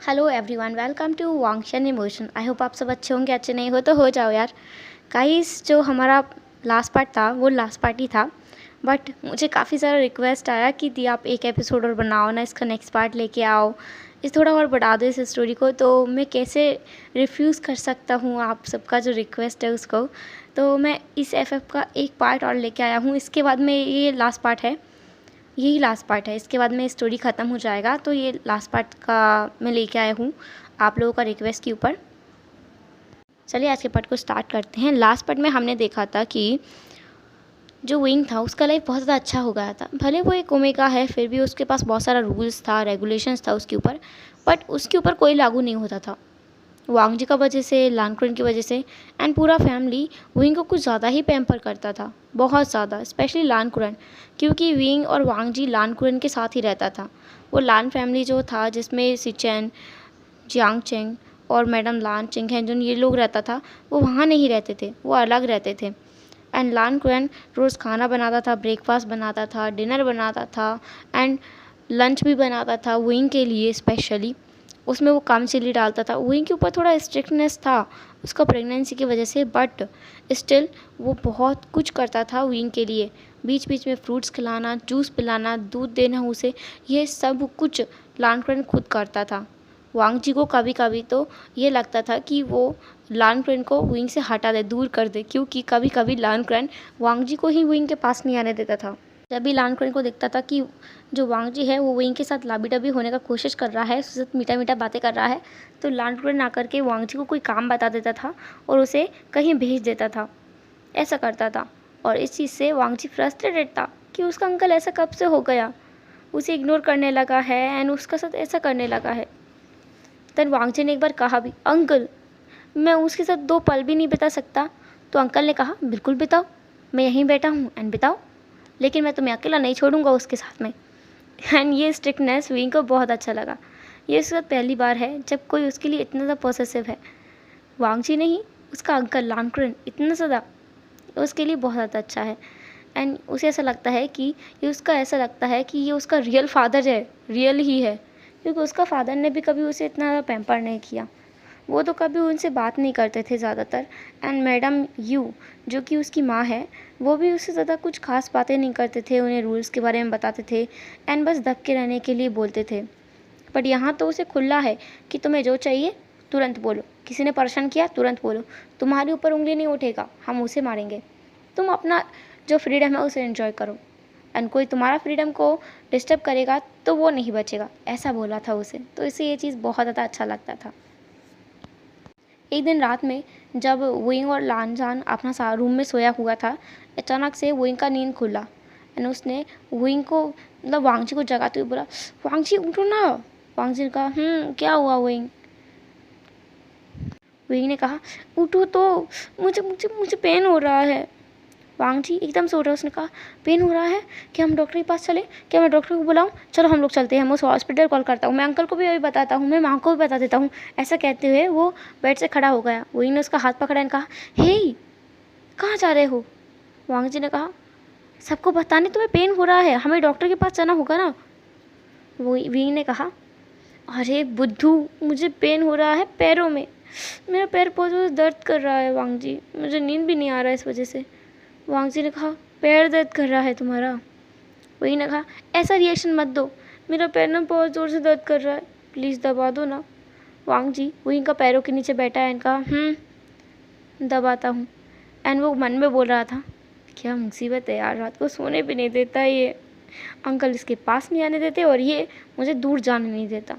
Hello everyone, welcome to Wangshan emotion. I hope आप सब अच्छे होंगे। अच्छे नहीं हो तो हो जाओ यार। गाइस, जो हमारा लास्ट पार्ट था वो लास्ट पार्ट ही था, बट मुझे काफ़ी सारा रिक्वेस्ट आया कि दी आप एक एपिसोड और बनाओ ना, इसका नेक्स्ट पार्ट लेके आओ, इस थोड़ा और बढ़ा दो इस स्टोरी को। तो मैं कैसे रिफ्यूज़ कर सकता हूँ आप सबका जो रिक्वेस्ट है उसको। तो मैं इस एफ का एक पार्ट और लेके आया हूँ। इसके बाद में ये लास्ट पार्ट है, यही लास्ट पार्ट है। इसके बाद में स्टोरी ख़त्म हो जाएगा। तो ये लास्ट पार्ट का मैं लेके आया हूँ आप लोगों का रिक्वेस्ट के ऊपर। चलिए आज के पार्ट को स्टार्ट करते हैं। लास्ट पार्ट में हमने देखा था कि जो विंग था उसका लाइफ बहुत ज़्यादा अच्छा हो गया था। भले वो एक ओमेगा है, फिर भी उसके पास बहुत सारा रूल्स था, रेगुलेशंस था उसके ऊपर, बट उसके ऊपर कोई लागू नहीं होता था। वांग जी का वजह से, लानकुरन की वजह से, एंड पूरा फैमिली विंग को कुछ ज़्यादा ही पैम्पर करता था, बहुत ज़्यादा, स्पेशली लानकुरन, क्योंकि विंग और वांग जी लानकुरन के साथ ही रहता था। वो लान फैमिली जो था जिसमें सिचेन, जियांग चेंग और मैडम लान चिंग हैं जो ये लोग रहता था, वो वहाँ नहीं रहते थे, वो अलग रहते थे। एंड लानकुरन रोज़ खाना बनाता था, ब्रेकफास्ट बनाता था, डिनर बनाता था, एंड लंच भी बनाता था विंग के लिए स्पेशली। उसमें वो कम चिली डालता था। विंग के ऊपर थोड़ा स्ट्रिक्टनेस था उसका प्रेगनेंसी की वजह से, बट स्टिल वो बहुत कुछ करता था विंग के लिए। बीच बीच में फ्रूट्स खिलाना, जूस पिलाना, दूध देना उसे, ये सब कुछ लानकुरन खुद करता था। वांग जी को कभी कभी तो ये लगता था कि वो लानकुरन को विंग से हटा दे, दूर कर दे, क्योंकि कभी कभी लानकुरन वांग जी को ही विंग के पास नहीं आने देता था। जब भी लानकुरन को देखता था कि जो वांग जी है वो विंग के साथ लाबी डबी होने का कोशिश कर रहा है, उसके साथ मीठा मीठा बातें कर रहा है, तो लानकुरन आकर के वांग जी को कोई काम बता देता था और उसे कहीं भेज देता था। ऐसा करता था और इस चीज़ से वांग जी फ्रस्ट्रेटेड था कि उसका अंकल ऐसा कब से हो गया, उसे इग्नोर करने लगा है एंड उसका साथ ऐसा करने लगा है। तब वांग जी ने एक बार कहा भी, अंकल मैं उसके साथ 2 पल भी नहीं बिता सकता। तो अंकल ने कहा, बिल्कुल बिताओ, मैं यहीं बैठा हूँ एंड बिताओ, लेकिन मैं तुम्हें अकेला नहीं छोड़ूंगा उसके साथ में। एंड ये स्ट्रिक्टनेस विंग को बहुत अच्छा लगा। ये उसके साथ पहली बार है जब कोई उसके लिए इतना ज़्यादा पॉसेसिव है। वांग जी नहीं, उसका अंकल लानकुरन इतना ज़्यादा उसके लिए बहुत ज़्यादा अच्छा है। एंड उसे ऐसा लगता है कि ये उसका, ऐसा लगता है कि ये उसका रियल फादर है, रियल ही है, क्योंकि उसका फादर ने भी कभी उसे इतना ज़्यादा पैम्पर नहीं किया। वो तो कभी उनसे बात नहीं करते थे ज़्यादातर। एंड मैडम यू जो कि उसकी माँ है, वो भी उससे ज़्यादा कुछ खास बातें नहीं करते थे, उन्हें रूल्स के बारे में बताते थे एंड बस दब के रहने के लिए बोलते थे। बट यहाँ तो उसे खुला है कि तुम्हें जो चाहिए तुरंत बोलो, किसी ने परेशान किया तुरंत बोलो, तुम्हारे ऊपर उंगली नहीं उठेगा, हम उसे मारेंगे, तुम अपना जो फ्रीडम है उसे एंजॉय करो, एंड कोई तुम्हारा फ्रीडम को डिस्टर्ब करेगा तो वो नहीं बचेगा, ऐसा बोला था उसे। तो इसे ये चीज़ बहुत ज़्यादा अच्छा लगता था। एक दिन रात में जब वुइंग और लानजान अपना रूम में सोया हुआ था, अचानक से वुइंग का नींद खुला एंड उसने वुइंग को, मतलब वांगजी को जगाते हुए बोला, वांगजी उठो ना। वांगजी ने कहा, क्या हुआ वुइंग? वुइंग ने कहा, उठो तो, मुझे मुझे मुझे पेन हो रहा है। वांग जी एकदम से उठा, उसने कहा, पेन हो रहा है, क्या हम डॉक्टर के पास चलें, क्या मैं डॉक्टर को बुलाऊं? चलो हम लोग चलते हैं, मैं उस हॉस्पिटल कॉल करता हूँ, मैं अंकल को भी अभी बताता हूँ, मैं माँ को भी बता देता हूँ। ऐसा कहते हुए वो बेड से खड़ा हो गया। वही ने उसका हाथ पकड़ा और कहा, हे कहाँ जा रहे हो? वांग जी ने कहा, सबको बताने तुम्हें पेन हो रहा है, हमें डॉक्टर के पास जाना होगा ना। वो विंग ने कहा, अरे बुद्धू, मुझे पेन हो रहा है पैरों में, मेरा पैर बहुत ज़्यादा दर्द कर रहा है वांग जी, मुझे नींद भी नहीं आ रहा है इस वजह से। वांग जी ने कहा, पैर दर्द कर रहा है तुम्हारा? वही ने कहा, ऐसा रिएक्शन मत दो, मेरा पैर ना बहुत ज़ोर से दर्द कर रहा है, प्लीज़ दबा दो ना। वांग जी वही का पैरों के नीचे बैठा है एंड कहा, दबाता हूँ। एंड वो मन में बोल रहा था, क्या मुसीबत है यार, रात को सोने भी नहीं देता ये, अंकल इसके पास नहीं आने देते और ये मुझे दूर जाने नहीं देता,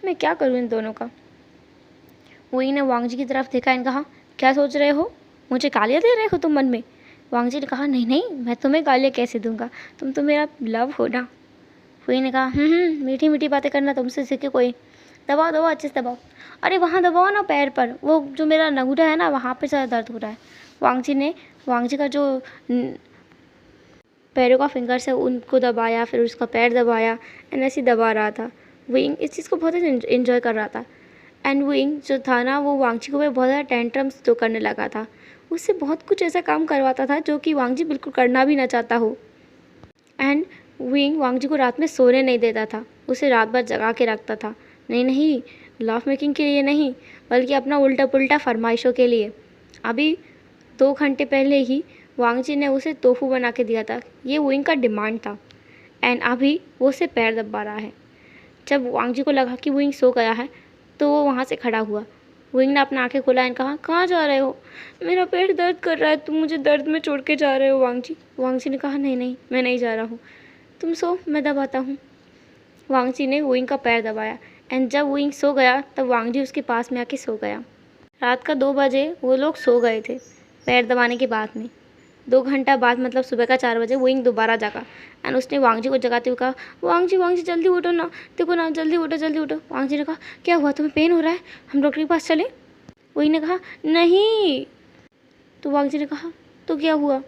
मैं क्या करूँ इन दोनों का। वही ने वांग जी की तरफ देखा एंड कहा, क्या सोच रहे हो, मुझे गालियाँ दे रहे हो तुम मन में? वांग जी ने कहा, नहीं नहीं, मैं तुम्हें गालियाँ कैसे दूंगा, तुम तो मेरा लव हो ना। वही ने कहा, मीठी मीठी बातें करना तुमसे सीखे कोई, दबाओ दबाओ अच्छे से दबाओ, अरे वहाँ दबाओ ना पैर पर, वो जो मेरा नगुडा है ना वहाँ पे ज़्यादा दर्द हो रहा है। वांग जी का जो पैरों का फिंगर से उनको दबाया, फिर उसका पैर दबाया एंड ऐसे दबा रहा था। विंग इस चीज़ को बहुत ही इन्जॉय कर रहा था। एंड विंग जो था ना, वो वांगजी को भी बहुत ज़्यादा टेंट्रम्स तो करने लगा था, उससे बहुत कुछ ऐसा काम करवाता था जो कि वांगजी बिल्कुल करना भी ना चाहता हो। एंड विंग वांगजी को रात में सोने नहीं देता था, उसे रात भर जगा के रखता था, नहीं नहीं, लव मेकिंग के लिए नहीं, बल्कि अपना उल्टा पुल्टा फरमाइशों के लिए। अभी 2 घंटे पहले ही वांग जी ने उसे टोफू बना के दिया था, ये वुइंग का डिमांड था। एंड अभी वो उसे पैर दबा रहा है। जब वांग जी को लगा कि वुइंग सो गया है तो वो वहाँ से खड़ा हुआ। वुइंग ने अपना आंखें खोला एंड कहा, कहाँ जा रहे हो? मेरा पेट दर्द कर रहा है, तुम मुझे दर्द में छोड़ के जा रहे हो वांग जी। वांग जी ने कहा, नहीं नहीं, मैं नहीं जा रहा हूँ, तुम सो, मैं दबाता हूँ। वांग जी ने वुइंग का पैर दबाया एंड जब वुइंग सो गया तब वांग जी उसके पास में आके सो गया। रात का 2 बजे वो लोग सो गए थे पैर दबाने के बाद में। 2 घंटा बाद मतलब सुबह का 4 बजे वुइंग दोबारा जागा एंड उसने वांग जी को जगाते हुए कहा, वांग जी जल्दी उठो ना, देखो ना, जल्दी उठो जल्दी उठो। वांग जी ने कहा, क्या हुआ, तुम्हें पेन हो रहा है, हम डॉक्टर के पास चलें? वुइंग ने कहा, नहीं। तो वांग जी ने कहा, तो क्या हुआ?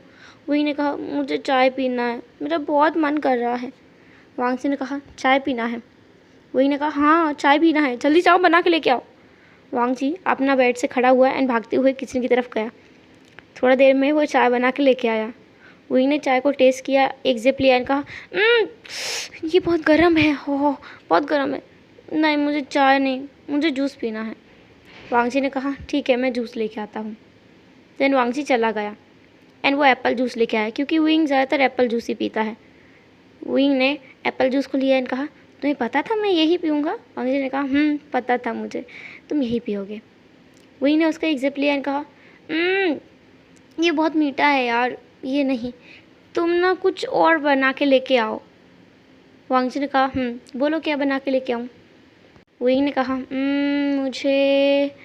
वुइंग ने कहा, मुझे चाय पीना है, मेरा बहुत मन कर रहा है। वांग जी ने कहा, चाय पीना है? वुइंग ने कहा, हाँ चाय पीना है, जल्दी जाओ बना के लेके आओ। वांग जी अपना बेड से खड़ा हुआ एंड भागते हुए किचन की तरफ गया। थोड़ा देर में वो चाय बना के लेके आया। वुइंग ने चाय को टेस्ट किया, एक जिप लिया एंड कहा, ये बहुत गर्म है, हो बहुत गर्म है, नहीं मुझे चाय नहीं, मुझे जूस पीना है। वांग जी ने कहा, ठीक है, मैं जूस लेके आता हूँ। देन वांग जी चला गया एंड वो एप्पल जूस लेके आया, क्योंकि वुइंग ज़्यादातर एप्पल जूस ही पीता है। वुइंग ने एप्पल जूस को लिया एंड कहा, तुम्हें पता था मैं यही पीऊँगा? वांग जी ने कहा, पता था मुझे, तुम यही पियोगे। वुइंग ने उसका एक जिप लिया एंड कहा, ये बहुत मीठा है यार, ये नहीं, तुम ना कुछ और बना के लेके आओ। वांग जी ने कहा, बोलो क्या बना के लेके आऊँ? वुइंग ने कहा, मुझे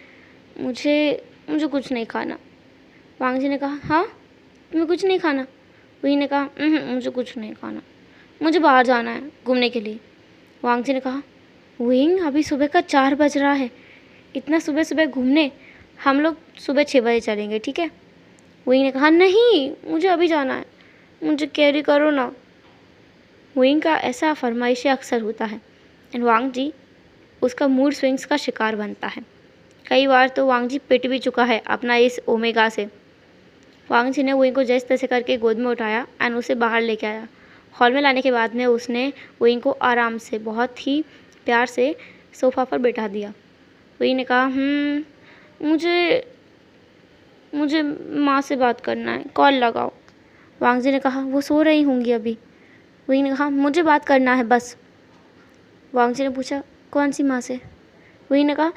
मुझे मुझे कुछ नहीं खाना। वांग जी ने कहा, हाँ तुम्हें कुछ नहीं खाना? वुइंग ने कहा, मुझे कुछ नहीं खाना, मुझे बाहर जाना है घूमने के लिए। वांग जी ने कहा, वुइंग अभी सुबह का 4 बज रहा है, इतना सुबह सुबह घूमने? हम लोग सुबह 6 बजे चलेंगे, ठीक है? वुइंग ने कहा, नहीं मुझे अभी जाना है, मुझे कैरी करो ना। वुइंग का ऐसा फरमाइशें अक्सर होता है एंड वांग जी उसका मूड स्विंग्स का शिकार बनता है। कई बार तो वांग जी पिट भी चुका है अपना इस ओमेगा से। वांग जी ने वुइंग को जैसे तैसे करके गोद में उठाया एंड उसे बाहर लेके आया। हॉल में लाने के बाद में उसने वुइंग को आराम से, बहुत ही प्यार से सोफ़ा पर बैठा दिया। वुइंग ने कहा, मुझे मुझे माँ से बात करना है, कॉल लगाओ। वांग जी ने कहा, वो सो रही होंगी अभी। वुइंग ने कहा, मुझे बात करना है बस। वांग जी ने पूछा, कौन सी माँ से? वुइंग ने कहा,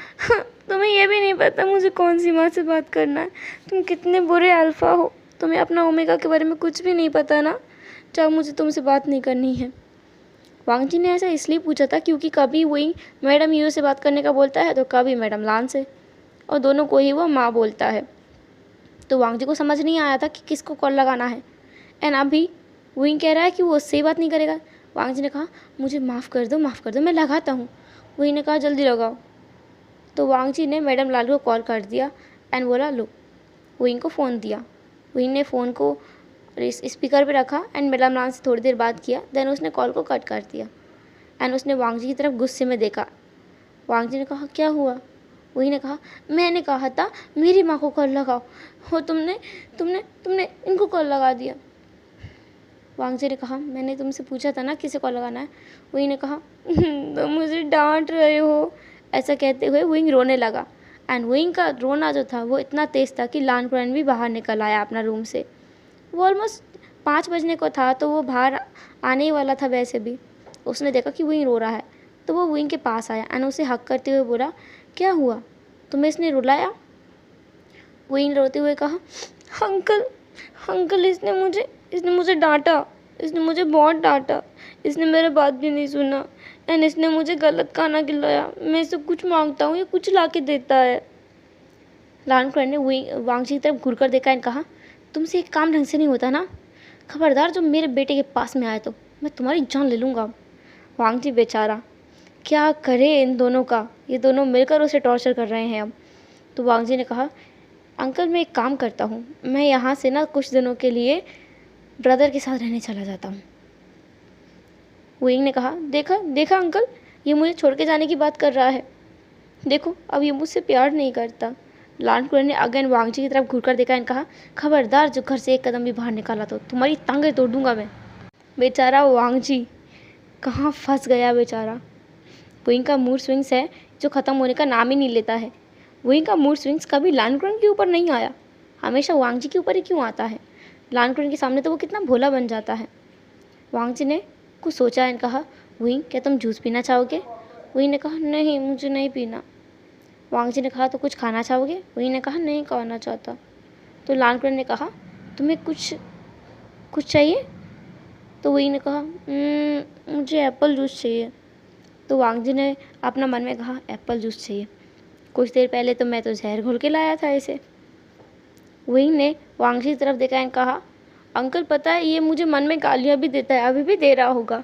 तुम्हें यह भी नहीं पता मुझे कौन सी माँ से बात करना है? तुम कितने बुरे अल्फ़ा हो, तुम्हें अपना ओमेगा के बारे में कुछ भी नहीं पता ना? चाहे मुझे तुमसे बात नहीं करनी है। वांग जी ने ऐसा इसलिए पूछा था क्योंकि कभी वुइंग मैडम यू से बात करने का बोलता है तो कभी मैडम लान से, और दोनों को ही वो माँ बोलता है। तो वांग जी को समझ नहीं आया था कि किसको कॉल लगाना है। एंड अभी वुइंग कह रहा है कि वो उससे ही बात नहीं करेगा। वांग जी ने कहा, मुझे माफ़ कर दो, मैं लगाता हूँ। वुइंग ने कहा, जल्दी लगाओ। तो वांग जी ने मैडम लाल को कॉल कर दिया एंड बोला, लो। वुइंग को फ़ोन दिया। वुइंग ने फ़ोन को स्पीकर पे रखा एंड मैडम लाल से थोड़ी देर बात किया। देन उसने कॉल को कट कर दिया एंड उसने वांग जी की तरफ गुस्से में देखा। वांग जी ने कहा, क्या हुआ? वही ने कहा, मैंने कहा था मेरी माँ को कॉल लगाओ, हो तुमने तुमने तुमने इनको कॉल लगा दिया। वांग जी ने कहा, मैंने तुमसे पूछा था ना किसे कॉल लगाना है। वही ने कहा, तुम मुझे डांट रहे हो। ऐसा कहते हुए वुइंग रोने लगा एंड वुइंग का रोना जो था वो इतना तेज़ था कि लान कुरैन भी बाहर निकल आया अपना रूम से। वो ऑलमोस्ट 5 बजने को था तो वो बाहर आने ही वाला था। वैसे भी उसने देखा कि वुइंग रो रहा है तो वो वुइंग के पास आया एंड उसे हक करते हुए बोला, क्या हुआ, तुम्हें इसने रुलाया? वुइंग रोते हुए कहा, अंकल अंकल इसने मुझे डांटा, इसने मुझे बहुत डांटा, इसने मेरे बात भी नहीं सुना एंड इसने मुझे गलत खाना खिलाया। मैं इसे कुछ मांगता हूँ ये कुछ ला के देता है। लान कुरैन ने वांग जी की तरफ घूर कर देखा एंड कहा, तुमसे एक काम ढंग से नहीं होता ना, खबरदार जो मेरे बेटे के पास में आए तो मैं तुम्हारी जान ले लूँगा। वांग जी बेचारा क्या करे इन दोनों का, ये दोनों मिलकर उसे टॉर्चर कर रहे हैं अब। तो वांग जी ने कहा, अंकल मैं एक काम करता हूँ, मैं यहाँ से ना कुछ दिनों के लिए ब्रदर के साथ रहने चला जाता हूँ। वुइंग ने कहा, देखा देखा अंकल, ये मुझे छोड़ के जाने की बात कर रहा है, देखो अब ये मुझसे प्यार नहीं करता। लान कुरैन ने अगेन वांग जी की तरफ घूर कर देखा एंड कहा, खबरदार जो घर से एक कदम भी बाहर निकाला तो तुम्हारी टांगें तोड़ दूंगा मैं। बेचारा वांग जी कहाँ फंस गया बेचारा। वुइंग का मूड स्विंग्स है जो ख़त्म होने का नाम ही नहीं लेता है। वुइंग का मूड स्विंग्स कभी लानकुरन के ऊपर नहीं आया, हमेशा वांग जी के ऊपर ही क्यों आता है? लानकुरन के सामने तो वो कितना भोला बन जाता है। वांग जी ने कुछ सोचा एंड कहा, वुइंग क्या तुम जूस पीना चाहोगे? वुइंग ने कहा, नहीं मुझे नहीं पीना। वांग जी ने कहा, तो कुछ खाना चाहोगे? वुइंग ने कहा, नहीं खाना चाहता। तो लानकुरन ने कहा, तुम्हें कुछ चाहिए? तो वुइंग ने कहा, मुझे एप्पल जूस चाहिए। तो वांग जी ने अपना मन में कहा, एप्पल जूस चाहिए, कुछ देर पहले तो मैं तो जहर घोल के लाया था इसे। वुइंग ने वांग जी की तरफ देखा एंड कहा, अंकल पता है ये मुझे मन में गालियाँ भी देता है, अभी भी दे रहा होगा।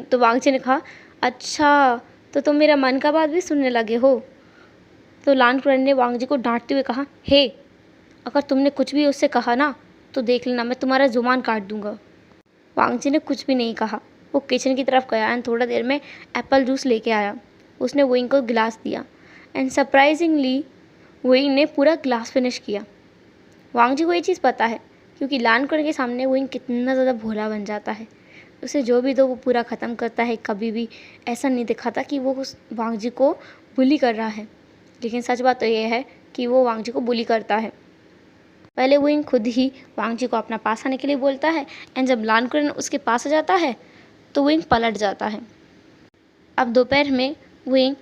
तो वांग जी ने कहा, अच्छा तो तुम मेरा मन का बात भी सुनने लगे हो? तो लानकुरन ने वांग जी को डांटते हुए कहा, हे अगर तुमने कुछ भी उससे कहा ना तो देख लेना मैं तुम्हारा जुबान काट दूंगा। वांग जी ने कुछ भी नहीं कहा। वो किचन की तरफ गया एंड थोड़ा देर में एप्पल जूस लेके आया। उसने वुइंग को गिलास दिया एंड सरप्राइजिंगली वुइंग ने पूरा ग्लास फिनिश किया। वांग जी को ये चीज़ पता है क्योंकि लानकुरन के सामने वुइंग कितना ज़्यादा भोला बन जाता है। उसे जो भी दो वो पूरा ख़त्म करता है, कभी भी ऐसा नहीं दिखाता कि वो उस वांग जी को बुली कर रहा है। लेकिन सच बात तो ये है कि वो वांग जी को बुली करता है। पहले वुइंग खुद ही वांग जी को अपना पास आने के लिए बोलता है एंड जब लानकुरन उसके पास आ जाता है तो वुइंग पलट जाता है। अब दोपहर में वुइंग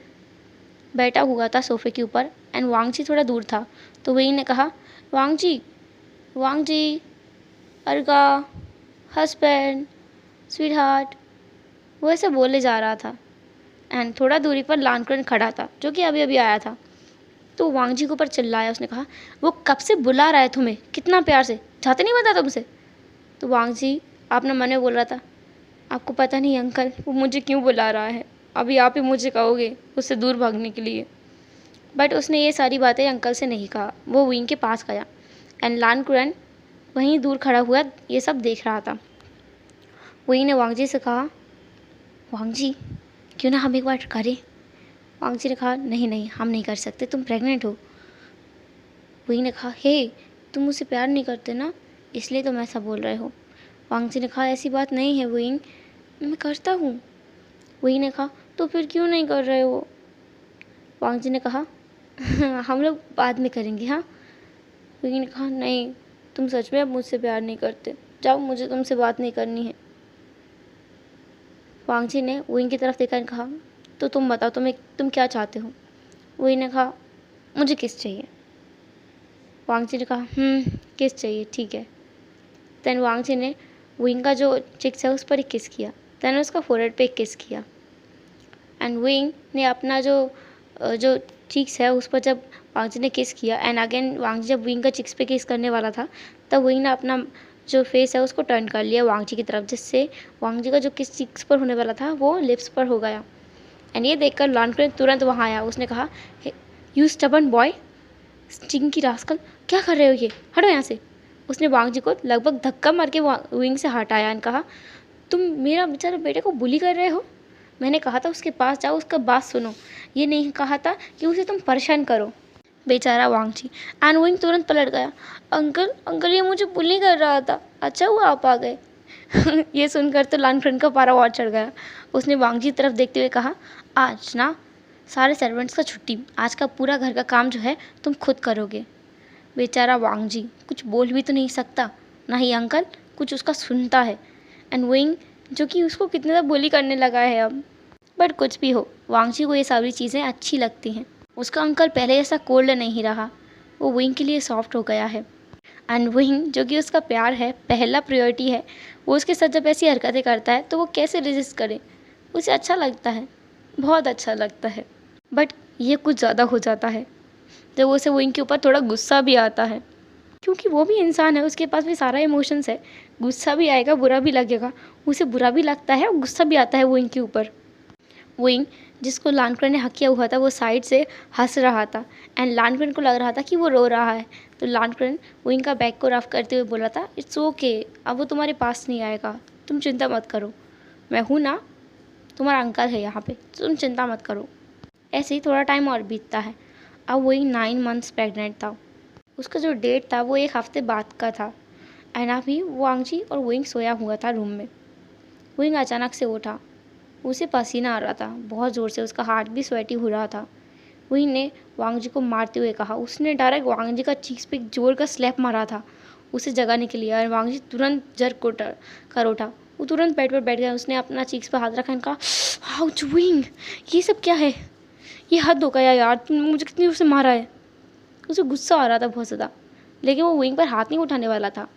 बैठा हुआ था सोफे के ऊपर एंड वांग जी थोड़ा दूर था। तो वुइंग ने कहा, वांग जी, अर्गा, हस्बैंड, स्वीट हार्ट, वो ऐसे बोले जा रहा था एंड थोड़ा दूरी पर लानकुरन खड़ा था जो कि अभी अभी आया था। तो वांग जी के ऊपर चिल्लाया। उसने कहा, वो कब से बुला रहा है तुम्हें कितना प्यार से, जाते नहीं बता तुमसे? तो वांग जी अपने मन में बोल रहा था, आपको पता नहीं अंकल वो मुझे क्यों बुला रहा है, अभी आप ही मुझे कहोगे उससे दूर भागने के लिए। बट उसने ये सारी बातें अंकल से नहीं कहा। वो विंग के पास गया एंड लानकुरन वहीं दूर खड़ा हुआ ये सब देख रहा था। विंग ने वांग जी से कहा, वांग जी क्यों ना हम एक बार करें? वांग जी ने कहा, नहीं हम नहीं कर सकते, तुम प्रेग्नेंट हो। विंग ने कहा, हे तुम मुझसे प्यार नहीं करते ना, इसलिए तुम ऐसा बोल रहे हो। वांग जी ने कहा, ऐसी बात नहीं है विंग, मैं करता हूँ। विंग ने कहा, तो फिर क्यों नहीं कर रहे हो? वांग जी ने कहा, हम लोग बाद में करेंगे हाँ। विंग ने कहा, नहीं तुम सच में अब मुझसे प्यार नहीं करते, जाओ मुझे तुमसे बात नहीं करनी है। वांग जी ने विंग की तरफ देखा और कहा, तो तुम बताओ तुम क्या चाहते हो? विंग ने कहा, मुझे किस चाहिए। वांग जी ने कहा, किस चाहिए, ठीक है। देन वांग जी ने विंग का जो चिक्स है उस पर एक किस किया। देन उसका फोरहेड पे एक किस किया एंड विंग ने अपना जो चिक्स है उस पर जब वांग जी ने किस किया एंड अगेन वांग जी जब विंग का चिक्स पे किस करने वाला था तब विंग ने अपना जो फेस है उसको टर्न कर लिया वांग जी की तरफ, जिससे वांग जी का जो किस चिक्स पर होने वाला था वो लिप्स पर हो गया। एंड ये देखकर लानकुरन तुरंत वहाँ आया। उसने कहा, you stubborn boy, stinky rascal, क्या कर रहे हो ये, हटो यहाँ से। उसने वांग जी को लगभग धक्का मार के विंग से हटाया एंड कहा, तुम मेरा बेचारे बेटे को बुली कर रहे हो? मैंने कहा था उसके पास जाओ, उसका बात सुनो, ये नहीं कहा था कि उसे तुम परेशान करो। बेचारा वांग जी। एंड विंग तुरंत पलट गया। अंकल ये मुझे बुली कर रहा था, अच्छा हुआ आप आ गए। ये सुनकर तो लानकुरन का पारा और चढ़ गया। उसने वांग जी की तरफ देखते हुए कहा, आज ना सारे सर्वेंट्स का छुट्टी, आज का पूरा घर का काम जो है तुम खुद करोगे। बेचारा वांग जी कुछ बोल भी तो नहीं सकता, ना ही अंकल कुछ उसका सुनता है। एंड विंग जो कि उसको कितना ज़्यादा बुली करने लगा है अब। बट कुछ भी हो, वांग जी को ये सारी चीज़ें अच्छी लगती हैं। उसका अंकल पहले जैसा कोल्ड नहीं रहा, वो विंग के लिए सॉफ्ट हो गया है। एंड विंग जो कि उसका प्यार है, पहला प्रायोरिटी है, वो उसके साथ जब ऐसी हरकतें करता है तो वो कैसे रेजिस्ट करे, उसे अच्छा लगता है, बहुत अच्छा लगता है। बट ये कुछ ज़्यादा हो जाता है जब उसे विंग के ऊपर थोड़ा गुस्सा भी आता है, क्योंकि वो भी इंसान है, उसके पास भी सारा इमोशंस है। गुस्सा भी आएगा, बुरा भी लगेगा, उसे बुरा भी लगता है और गुस्सा भी आता है विंग के ऊपर। विंग जिसको लानकुरन ने हक किया हुआ था वो साइड से हंस रहा था एंड लानकुरन को लग रहा था कि वो रो रहा है। तो लानकुरन विंग का बैग को रफ करते हुए बोला था, इट्स ओके, अब वो तुम्हारे पास नहीं आएगा, तुम चिंता मत करो, मैं हूँ ना, तुम्हारा अंकल है यहाँ पे, तुम चिंता मत करो। ऐसे ही थोड़ा टाइम और बीतता है। अब विंग 9 मंथ्स प्रेग्नेंट था। उसका जो डेट था वो 1 हफ्ते बाद का था एंड अभी वांग जी और विंग सोया हुआ था रूम में। विंग अचानक से उठा उसे पसीना आ रहा था बहुत ज़ोर से, उसका हार्ट भी स्वेटी हो रहा था। वही ने वांग जी को मारते हुए कहा। उसने डायरेक्ट वांग जी का चीक्स पे एक जोर का स्लैप मारा था उसे जगाने के लिए, और वांग जी तुरंत जर्क कर उठा। वो तुरंत बेड पर बैठ गया। उसने अपना चीक्स पर हाथ रखा और कहा, हाउ डूइंग, ये सब क्या है, ये हद हो गया यार, तुमने मुझे कितनी जोर से मारा है। उसे गुस्सा आ रहा था बहुत ज़्यादा, लेकिन वो विंग पर हाथ नहीं उठाने वाला था।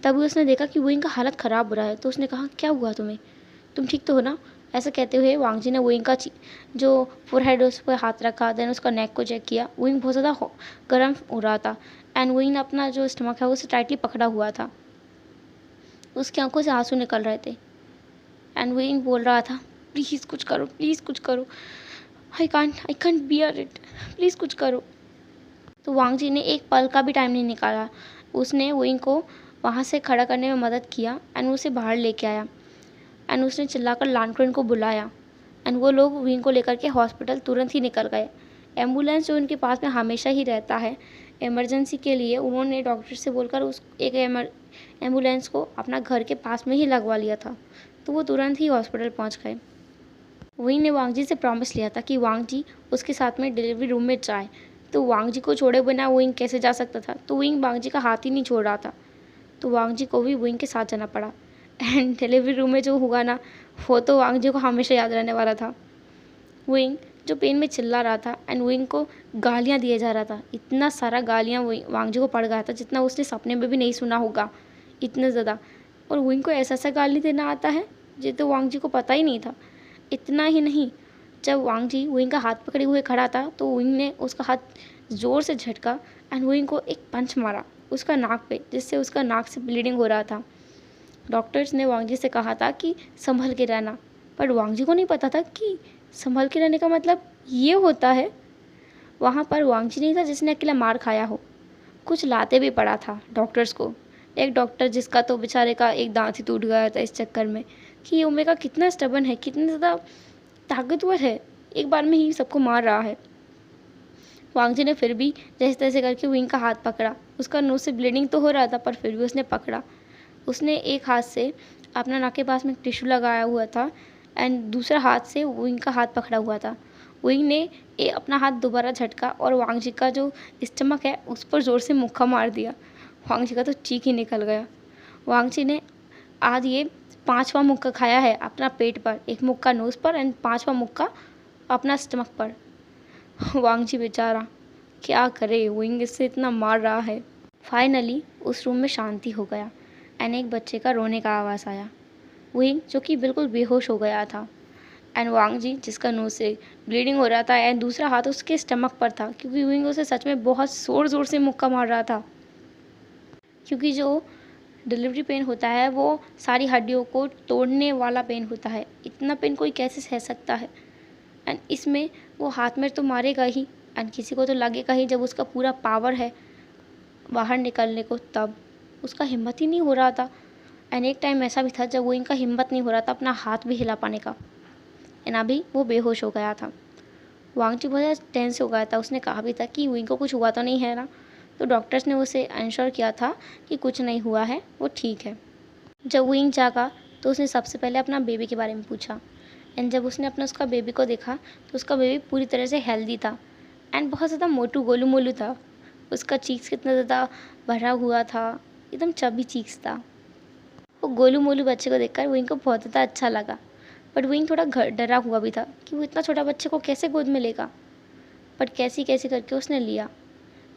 तभी उसने देखा कि विंग का हालत ख़राब हो रहा है, तो उसने कहा, क्या हुआ तुम्हें, तुम ठीक तो हो ना। ऐसा कहते हुए वांग जी ने विंग का जो फोरहेड उस पर हाथ रखा, देन उसका नेक को चेक किया। विंग बहुत ज़्यादा गर्म हो रहा था एंड विंग ने अपना जो स्टमक है उसे टाइटली पकड़ा हुआ था। उसकी आंखों से आंसू निकल रहे थे एंड विंग बोल रहा था, प्लीज़ कुछ करो, प्लीज़ कुछ करो, I can't bear it, please कुछ करो। तो वांग जी ने एक पल का भी टाइम नहीं निकाला। उसने विंग को वहाँ से खड़ा करने में मदद किया एंड उसे बाहर लेके आया एंड उसने चिल्लाकर लानक्रेन को बुलाया एंड वो लोग विंग को लेकर के हॉस्पिटल तुरंत ही निकल गए। एम्बुलेंस जो उनके पास में हमेशा ही रहता है इमरजेंसी के लिए, उन्होंने डॉक्टर से बोलकर उस एक एम्बुलेंस को अपना घर के पास में ही लगवा लिया था। तो वो तुरंत ही हॉस्पिटल पहुंच गए। विंग ने वांग जी से प्रॉमिस लिया था कि वांग जी उसके साथ में डिलीवरी रूम में जाए। तो वांग जी को छोड़े बिना विंग कैसे जा सकता था, तो विंग वांग जी का हाथ ही नहीं छोड़ रहा था। तो वांग जी को भी विंग के साथ जाना पड़ा एंड डिलीवरी रूम में जो हुआ ना, वो तो वांग जी को हमेशा याद रहने वाला था। विंग जो पेन में चिल्ला रहा था एंड विंग को गालियाँ दिए जा रहा था। इतना सारा गालियाँ वांग जी को पड़ गया था जितना उसने सपने में भी नहीं सुना होगा, इतना ज़्यादा। और विंग को ऐसा ऐसा गाली देना आता है ये तो वांग जी को पता ही नहीं था। इतना ही नहीं, जब वांग जी विंग का हाथ पकड़े हुए खड़ा था तो विंग ने उसका हाथ ज़ोर से झटका एंड विंग को एक पंच मारा उसका नाक पे, जिससे उसका नाक से ब्लीडिंग हो रहा था। डॉक्टर्स ने वांग जी से कहा था कि संभल के रहना, पर वांग जी को नहीं पता था कि संभल के रहने का मतलब ये होता है। वहाँ पर वांग जी नहीं था जिसने अकेला मार खाया हो, कुछ लाते भी पड़ा था डॉक्टर्स को। एक डॉक्टर जिसका तो बेचारे का एक दांत ही टूट गया था इस चक्कर में कि ये ओमेगा कितना स्टबन है, कितना ज़्यादा ताकतवर है, एक बार में ही सबको मार रहा है। वांग जी ने फिर भी जैसे तैसे करके विंग का हाथ पकड़ा। उसका नोज से ब्लीडिंग तो हो रहा था पर फिर भी उसने पकड़ा। उसने एक हाथ से अपना नाक के पास में टिश्यू लगाया हुआ था एंड दूसरा हाथ से विंग का हाथ पकड़ा हुआ था। विंग ने अपना हाथ दोबारा झटका और वांग जी का जो स्टमक है उस पर ज़ोर से मुक्का मार दिया। वांग जी का तो चीख ही निकल गया। वांग जी ने आज ये 5वां मुक्का खाया है अपना पेट पर, एक मुक्का नोज़ पर एंड 5वां मुक्का अपना स्टमक पर। वांग जी बेचारा क्या करे, विंग इससे इतना मार रहा है। फाइनली उस रूम में शांति हो गया एंड एक बच्चे का रोने का आवाज़ आया। विंग जो कि बिल्कुल बेहोश हो गया था एंड वांग जी जिसका नोज से ब्लीडिंग हो रहा था एंड दूसरा हाथ उसके स्टमक पर था, क्योंकि विंग उसे सच में बहुत ज़ोर ज़ोर से मुक्का मार रहा था। क्योंकि जो डिलीवरी पेन होता है वो सारी हड्डियों को तोड़ने वाला पेन होता है। इतना पेन कोई कैसे सह सकता है। एंड इसमें वो हाथ में तो मारेगा ही एंड किसी को तो लगेगा ही, जब उसका पूरा पावर है बाहर निकलने को तब उसका हिम्मत ही नहीं हो रहा था। एंड एक टाइम ऐसा भी था जब वो इनका हिम्मत नहीं हो रहा था अपना हाथ भी हिला पाने का एंड अभी वो बेहोश हो गया था। वांग जी बहुत ज़्यादा टेंस हो गया था। उसने कहा भी था कि विंग को कुछ हुआ तो नहीं है ना। तो डॉक्टर्स ने उसे इंश्योर किया था कि कुछ नहीं हुआ है, वो ठीक है। जब विंग जागा तो उसने सबसे पहले अपना बेबी के बारे में पूछा एंड जब उसने अपना उसका बेबी को देखा तो उसका बेबी पूरी तरह से हेल्दी था एंड बहुत ज़्यादा मोटू गोलू मोलू था। उसका चीक्स कितना ज़्यादा भरा हुआ था, एकदम चबी चीक्स था। वो गोलू मोलू बच्चे को देखकर विंग को बहुत ज़्यादा अच्छा लगा, बट विंग थोड़ा डरा हुआ भी था कि वो इतना छोटा बच्चे को कैसे गोद में लेगा। बट कैसी कैसी करके उसने लिया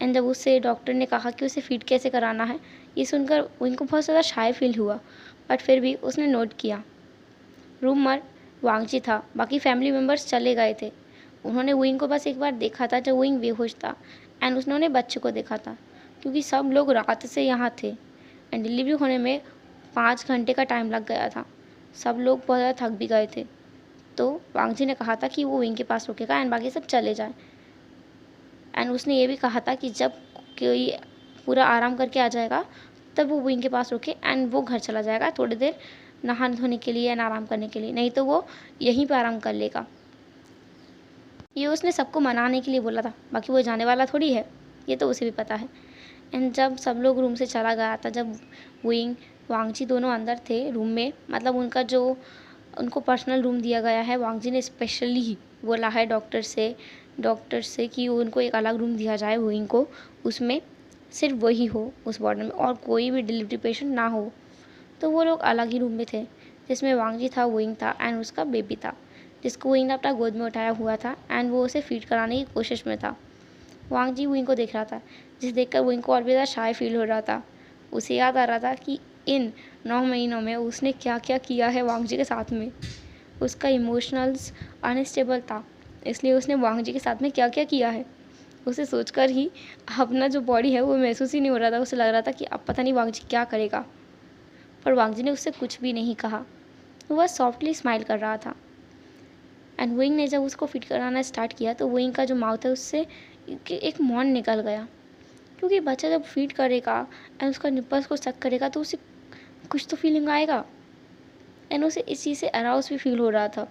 एंड जब उससे डॉक्टर ने कहा कि उसे फीड कैसे कराना है, ये सुनकर विंग को बहुत ज़्यादा शाय फील हुआ, बट फिर भी उसने नोट किया। रूम में वांग जी था, बाकी फैमिली मेम्बर्स चले गए थे। उन्होंने विंग को बस एक बार देखा था जब विंग बेहोश था एंड उन्होंने बच्चे को देखा था, क्योंकि सब लोग रात से यहाँ थे एंड डिलीवरी होने में 5 घंटे का टाइम लग गया था। सब लोग बहुत ज़्यादा थक भी गए थे। तो वांग जी ने कहा था कि वो विंग के पास रुकेगा एंड बाकी सब चले जाए एंड उसने ये भी कहा था कि जब कोई पूरा आराम करके आ जाएगा तब वो विंग के पास रुके एंड वो घर चला जाएगा थोड़ी देर नहाने धोने के लिए एंड आराम करने के लिए, नहीं तो वो यहीं पर आराम कर लेगा। ये उसने सबको मनाने के लिए बोला था, बाकी वो जाने वाला थोड़ी है, ये तो उसे भी पता है। एंड जब सब लोग रूम से चला गया था, जब विंग वांग जी दोनों अंदर थे रूम में, मतलब उनका जो उनको पर्सनल रूम दिया गया है। वांग जी ने स्पेशली बोला है डॉक्टर से कि उनको एक अलग रूम दिया जाए वुइंग को, उसमें सिर्फ वही हो उस वार्ड में और कोई भी डिलीवरी पेशेंट ना हो। तो वो लोग अलग ही रूम में थे, जिसमें वांग जी था, वुइंग था एंड उसका बेबी था, जिसको वुइंग ने अपना गोद में उठाया हुआ था एंड वो उसे फीड कराने की कोशिश में था। वांग जी वुइंग को देख रहा था, जिसे देखकर वुइंग को और भी ज़्यादा शाय फील हो रहा था। उसे याद आ रहा था कि इन 9 महीनों में उसने क्या क्या किया है वांग जी के साथ में। उसका इमोशनल्स अनस्टेबल था, इसलिए उसने वांग जी के साथ में क्या क्या किया है उसे सोचकर ही अपना जो बॉडी है वो महसूस ही नहीं हो रहा था। उसे लग रहा था कि अब पता नहीं वांग जी क्या करेगा, पर वांग जी ने उससे कुछ भी नहीं कहा। वह सॉफ्टली स्माइल कर रहा था एंड वुइंग ने जब उसको फिट कराना स्टार्ट किया तो वुइंग का जो माउथ है उससे एक मौन निकल गया, क्योंकि बच्चा जब फीड करेगा एंड उसका निप्पल्स को सक करेगा तो उसे कुछ तो फीलिंग आएगा एंड उसे इस चीज़ से अराउज भी फील हो रहा था।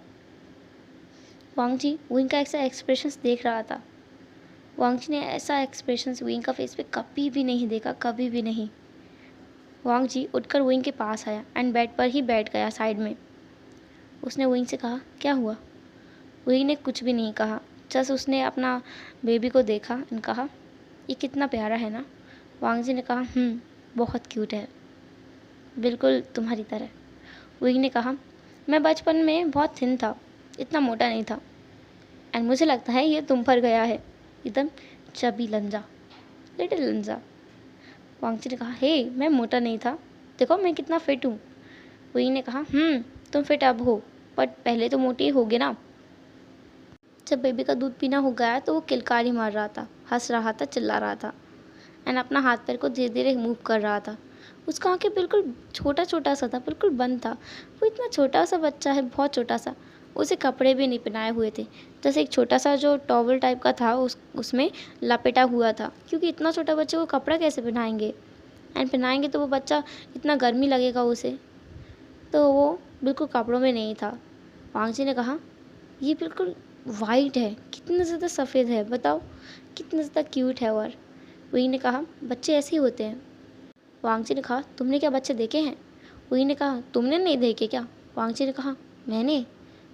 वांग जी वुइंग का ऐसा एक्सप्रेशंस देख रहा था। वांग जी ने ऐसा एक्सप्रेशंस वुइंग का फेस पे कभी भी नहीं देखा, कभी भी नहीं। वांग जी उठकर वुइंग के पास आया एंड बेड पर ही बैठ गया साइड में। उसने वुइंग से कहा, क्या हुआ? वुइंग ने कुछ भी नहीं कहा, जस्ट उसने अपना बेबी को देखा एंड कहा, ये कितना प्यारा है ना। वांग जी ने कहा, बहुत क्यूट है, बिल्कुल तुम्हारी तरह। वुइंग ने कहा, मैं बचपन में बहुत थिन था, इतना मोटा नहीं था एंड मुझे लगता है ये तुम पर गया है, एकदम चबी लंजा, लिटिल लंजा। वांग जी ने कहा, हे मैं मोटा नहीं था, देखो मैं कितना फिट हूँ। वुइंग ने कहा, तुम फिट अब हो, बट पहले तो मोटी होगे ना। जब बेबी का दूध पीना हो गया तो वो किलकारी मार रहा था, हंस रहा था, चिल्ला रहा था एंड अपना हाथ पैर को धीरे धीरे मूव कर रहा था। उसका आंखें बिल्कुल छोटा छोटा सा था, बिल्कुल बंद था। वो इतना छोटा सा बच्चा है, बहुत छोटा सा। उसे कपड़े भी नहीं पहनाए हुए थे, जैसे एक छोटा सा जो टॉवल टाइप का था उसमें लपेटा हुआ था, क्योंकि इतना छोटा बच्चे को कपड़ा कैसे पहनाएंगे एंड पहनाएंगे तो वो बच्चा इतना गर्मी लगेगा उसे, तो वो बिल्कुल कपड़ों में नहीं था। वांग जी ने कहा, ये बिल्कुल वाइट है, कितना ज़्यादा सफ़ेद है, बताओ कितना ज़्यादा क्यूट है। और वही ने कहा, बच्चे ऐसे ही होते हैं। वांग जी ने कहा, तुमने क्या बच्चे देखे हैं? वही ने कहा, तुमने नहीं देखे क्या? वांग जी ने कहा, मैंने।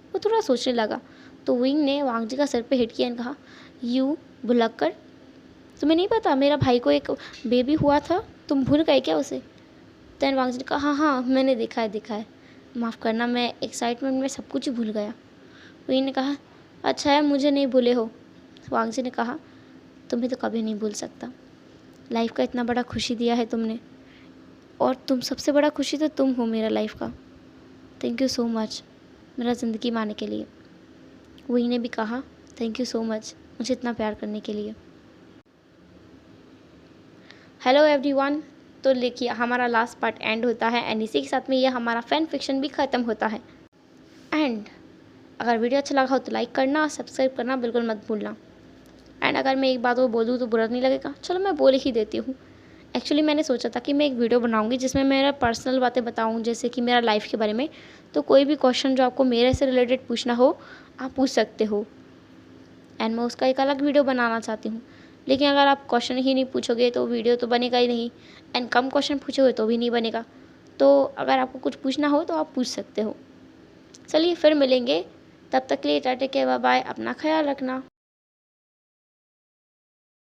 वो थोड़ा सोचने लगा तो विंग ने वांग जी का सर पे हिट किया और कहा, यू भुलक्कड़, तुम्हें नहीं पता मेरा भाई को एक बेबी हुआ था, तुम भूल गए क्या उसे? देन वांग जी ने कहा, हाँ हाँ मैंने देखा है, माफ़ करना, मैं एक्साइटमेंट में सब कुछ ही भूल गया। विंग ने कहा, अच्छा है मुझे नहीं भूले हो। वांग जी ने कहा, तुम्हें तो कभी नहीं भूल सकता, लाइफ का इतना बड़ा खुशी दिया है तुमने, और तुम सबसे बड़ा खुशी तो तुम हो मेरा लाइफ का। थैंक यू सो मच मेरा ज़िंदगी माने के लिए। वही ने भी कहा, थैंक यू सो मच मुझे इतना प्यार करने के लिए। हेलो एवरीवन, तो देखिए हमारा लास्ट पार्ट एंड होता है एंड इसी के साथ में ये हमारा फैन फिक्शन भी ख़त्म होता है। एंड अगर वीडियो अच्छा लगा हो तो लाइक करना और सब्सक्राइब करना बिल्कुल मत भूलना। एंड अगर मैं एक बात वो बोल दूँ तो बुरा नहीं लगेगा, चलो मैं बोल ही देती हूँ। एक्चुअली मैंने सोचा था कि मैं एक वीडियो बनाऊंगी जिसमें मेरा पर्सनल बातें बताऊं, जैसे कि मेरा लाइफ के बारे में। तो कोई भी क्वेश्चन जो आपको मेरे से रिलेटेड पूछना हो आप पूछ सकते हो एंड मैं उसका एक अलग वीडियो बनाना चाहती हूँ। लेकिन अगर आप क्वेश्चन ही नहीं पूछोगे तो वीडियो तो बनेगा ही नहीं, एंड कम क्वेश्चन पूछोगे तो भी नहीं बनेगा। तो अगर आपको कुछ पूछना हो तो आप पूछ सकते हो। चलिए फिर मिलेंगे, तब तक के लिए टाटा, के बाय बाय, अपना ख्याल रखना।